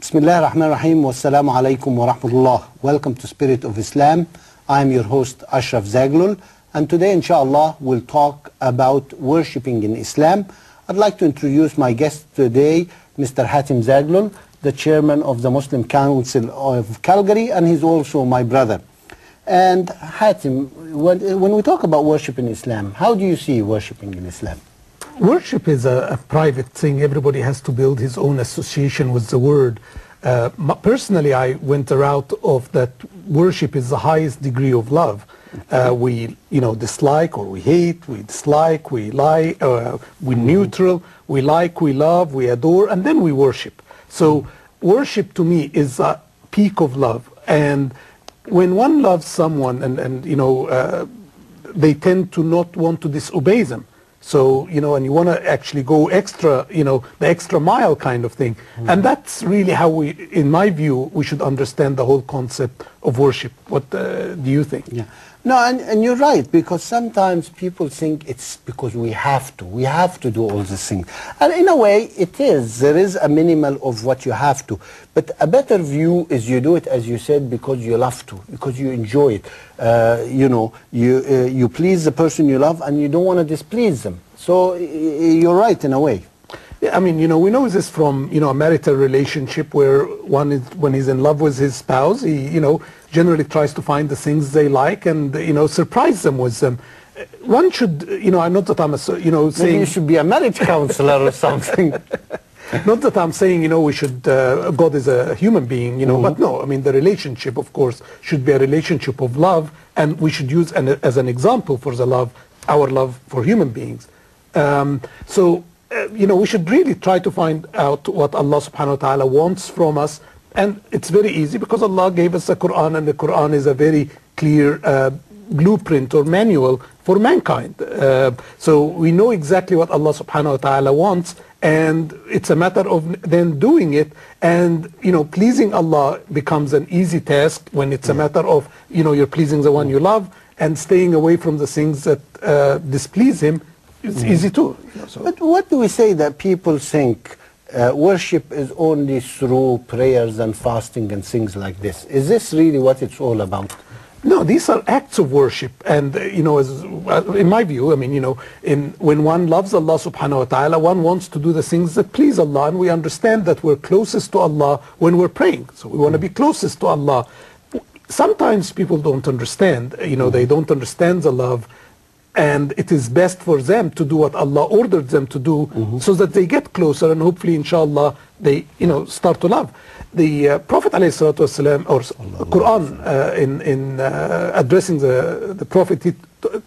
Bismillah ar-Rahman ar-Rahim wa assalamu alaikum wa rahmatullah. Welcome to Spirit of Islam. I am your host Ashraf Zaghloul, and today inshallah we'll talk about worshipping in Islam. I'd like to introduce my guest today, Mr. Hatim Zaghloul, the chairman of the Muslim Council of Calgary, and he's also my brother. And Hatim, when we talk about worship in Islam, how do you see worshipping in Islam? Worship is a private thing. Everybody has to build his own association with the word. Personally, I went the route of that worship is the highest degree of love. We dislike or we hate, we dislike, we lie, we're neutral, we like, we love, we adore, and then we worship. So worship to me is a peak of love. And when one loves someone and they tend to not want to disobey them. So, and you want to actually go extra, the extra mile kind of thing. And that's really how we, in my view, we should understand the whole concept of worship. What do you think? Yeah. No, and you're right, because sometimes people think it's because we have to do all these things. And in a way, it is. There is a minimal of what you have to. But a better view is you do it, as you said, because you love to, because you enjoy it. You please the person you love, and you don't want to displease them. So you're right in a way. Yeah, I mean, we know this from, a marital relationship where when he's in love with his spouse, he, generally tries to find the things they like and, surprise them with them. One should, not that I'm, saying... Maybe you should be a marriage counselor or something. Not that I'm saying, we should, God is a human being, but no, I mean, the relationship, of course, should be a relationship of love, and we should use as an example for the love, our love for human beings. We should really try to find out what Allah subhanahu wa ta'ala wants from us. And it's very easy because Allah gave us the Quran, and the Quran is a very clear blueprint or manual for mankind. So we know exactly what Allah subhanahu wa ta'ala wants, and it's a matter of then doing it. And, pleasing Allah becomes an easy task when it's a matter of, you're pleasing the one you love, and staying away from the things that displease Him. It's easy too. But what do we say that people think worship is only through prayers and fasting and things like this? Is this really what it's all about? No, these are acts of worship. And, in my view, I mean, when one loves Allah subhanahu wa ta'ala, one wants to do the things that please Allah. And we understand that we're closest to Allah when we're praying. So we want to be closest to Allah. Sometimes people don't understand, they don't understand the love. And it is best for them to do what Allah ordered them to do so that they get closer and hopefully, inshallah, they, start to love. The Prophet ﷺ, or Quran, in addressing the Prophet, he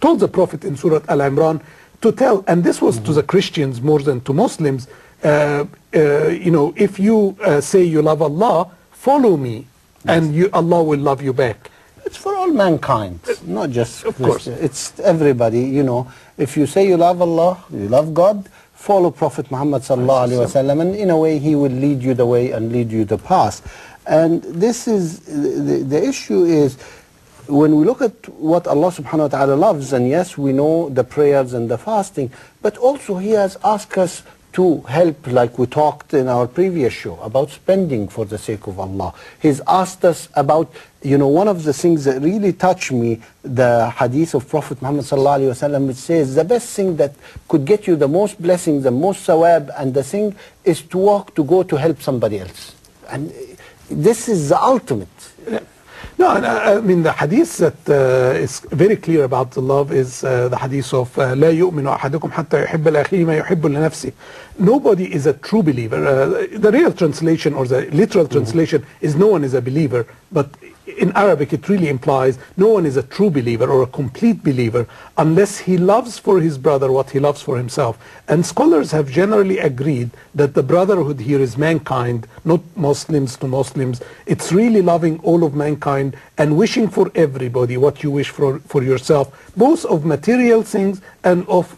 told the Prophet in Surah Al-Imran to tell, and this was to the Christians more than to Muslims, if you say you love Allah, follow me, and Allah will love you back. It's for all mankind, not just of course. It's everybody, If you say you love Allah, you love God, follow Prophet Muhammad sallallahu alaihi wasallam, and in a way he will lead you the way and lead you the path. And this is, the issue is, when we look at what Allah subhanahu wa ta'ala loves, and yes, we know the prayers and the fasting, but also He has asked us to help, like we talked in our previous show, about spending for the sake of Allah. He's asked us about, one of the things that really touched me, the hadith of Prophet Muhammad sallallahu alaihi wasallam, which says the best thing that could get you the most blessings, the most sawab, and the thing is to go to help somebody else. And this is the ultimate. No, I mean, the hadith that is very clear about the love is the hadith of لا يؤمن أحدكم حتى يحب لأخيه ما يحب لنفسه. Nobody is a true believer. The real translation or the literal translation is no one is a believer, but in Arabic it really implies no one is a true believer or a complete believer unless he loves for his brother what he loves for himself. And scholars have generally agreed that the brotherhood here is mankind, not Muslims to Muslims. It's really loving all of mankind and wishing for everybody what you wish for yourself, both of material things and of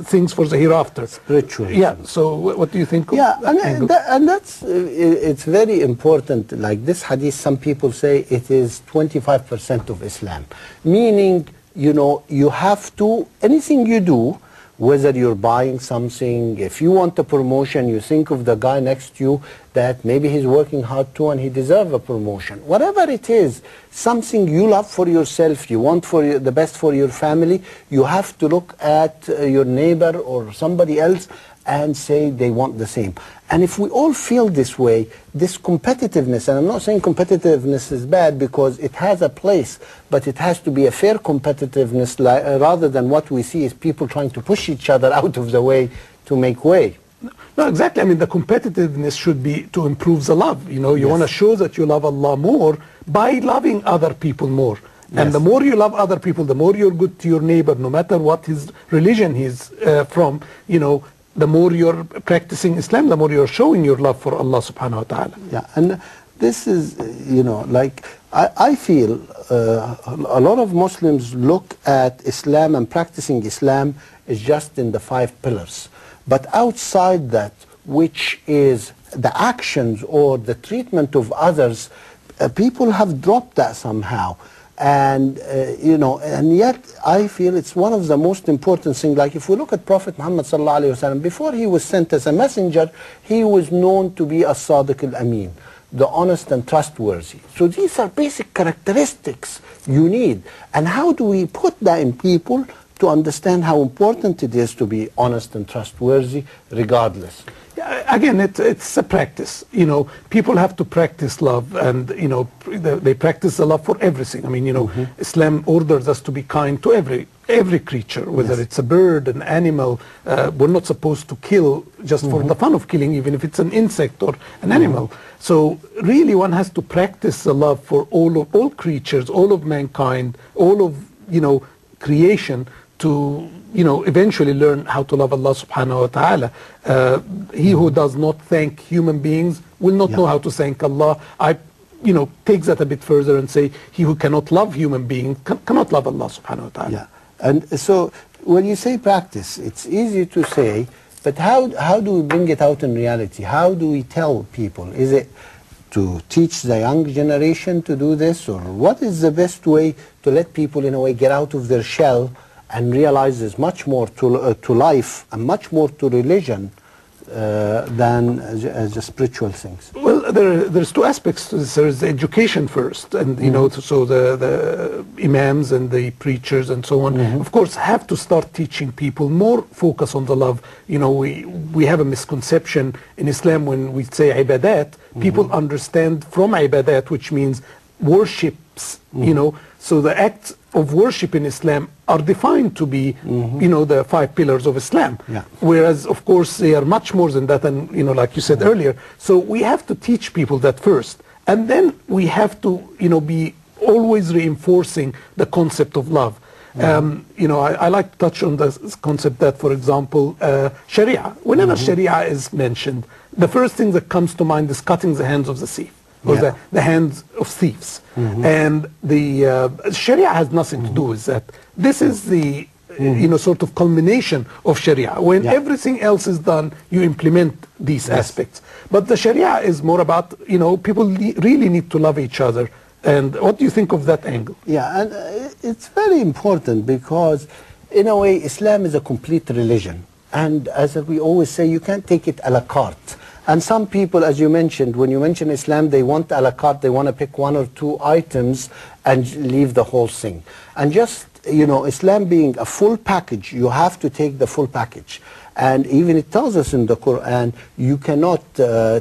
things for the hereafter. Spiritual. Yeah. So what do you think? Yeah, and that's it's very important. Like this hadith, some people say it is 25% of Islam, meaning you have to, anything you do, whether you're buying something. If you want a promotion, you think of the guy next to you that maybe he's working hard too and he deserves a promotion. Whatever it is, something you love for yourself, you want for the best for your family, you have to look at your neighbor or somebody else and say they want the same. And if we all feel this way, this competitiveness, and I'm not saying competitiveness is bad because it has a place, but it has to be a fair competitiveness rather than what we see is people trying to push each other out of the way to make way. No, exactly. I mean, the competitiveness should be to improve the love. You know, you want to show that you love Allah more by loving other people more. And the more you love other people, the more you're good to your neighbor, no matter what his religion he's from, you know, the more you're practicing Islam, the more you're showing your love for Allah subhanahu wa ta'ala. Yeah, and this is, you know, like, I feel a lot of Muslims look at Islam and practicing Islam is just in the 5 pillars. But outside that, which is the actions or the treatment of others, people have dropped that somehow. And, you know, and yet I feel it's one of the most important things. Like if we look at Prophet Muhammad sallallahu alaihi wasallam, before he was sent as a messenger, he was known to be as-sadiq al-amin, the honest and trustworthy. So these are basic characteristics you need. And how do we put that in people to understand how important it is to be honest and trustworthy regardless? Again, it's a practice. You know, people have to practice love, and you know, they practice the love for everything. I mean, you know, Islam orders us to be kind to every creature, whether it's a bird, an animal. We're not supposed to kill just for the fun of killing, even if it's an insect or an animal. So really, one has to practice the love for all creatures, all of mankind, all of, you know, creation, to, you know, eventually learn how to love Allah subhanahu wa ta'ala. He who does not thank human beings will not know how to thank Allah. I, you know, take that a bit further and say, he who cannot love human beings cannot love Allah subhanahu wa ta'ala. Yeah. And so when you say practice, it's easy to say, but how do we bring it out in reality? How do we tell people? Is it to teach the young generation to do this, or what is the best way to let people in a way get out of their shell and realize there's much more to life and much more to religion than just spiritual things? Well, there's 2 aspects to this. There's education first, and you know, so the imams and the preachers and so on, of course, have to start teaching people more focus on the love. You know, we have a misconception in Islam when we say ibadat, people understand from ibadat, which means worships, you know, so the acts of worship in Islam are defined to be, you know, the 5 pillars of Islam. Whereas, of course, they are much more than that, and, you know, like you said earlier. So we have to teach people that first. And then we have to, you know, be always reinforcing the concept of love. You know, I like to touch on this concept that, for example, Sharia. Whenever Sharia is mentioned, the first thing that comes to mind is cutting the hands of the thief, or the hands of thieves. And the Sharia has nothing to do with that. This is the, you know, sort of culmination of Sharia. When everything else is done, you implement these aspects. But the Sharia is more about, you know, people really need to love each other. And what do you think of that angle? Yeah, and it's very important because, in a way, Islam is a complete religion. And as we always say, you can't take it a la carte. And some people, as you mentioned, when you mention Islam, they want a la carte, they want to pick 1 or 2 items and leave the whole thing. And just, you know, Islam being a full package, you have to take the full package. And even it tells us in the Quran, you cannot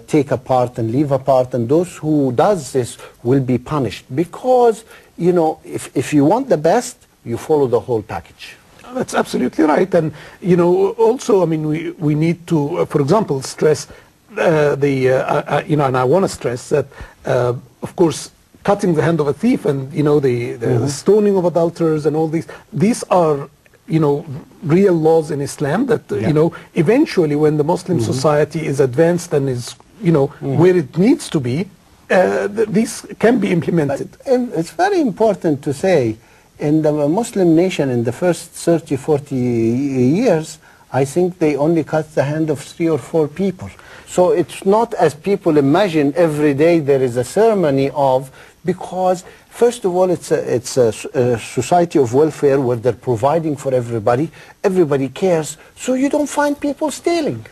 take a part and leave a part, and those who does this will be punished. Because, you know, if you want the best, you follow the whole package. That's absolutely right. And, you know, also, I mean, we need to, for example, stress you know, and I want to stress that, of course, cutting the hand of a thief and, you know, the stoning of adulterers and all these are, you know, real laws in Islam that, you know, eventually when the Muslim society is advanced and is, you know, where it needs to be, these can be implemented. But it's very important to say, in the Muslim nation in the first 30, 40 years, I think they only cut the hand of 3 or 4 people. So it's not as people imagine every day there is a ceremony of, because first of all it's a society of welfare where they're providing for everybody, everybody cares, so you don't find people stealing.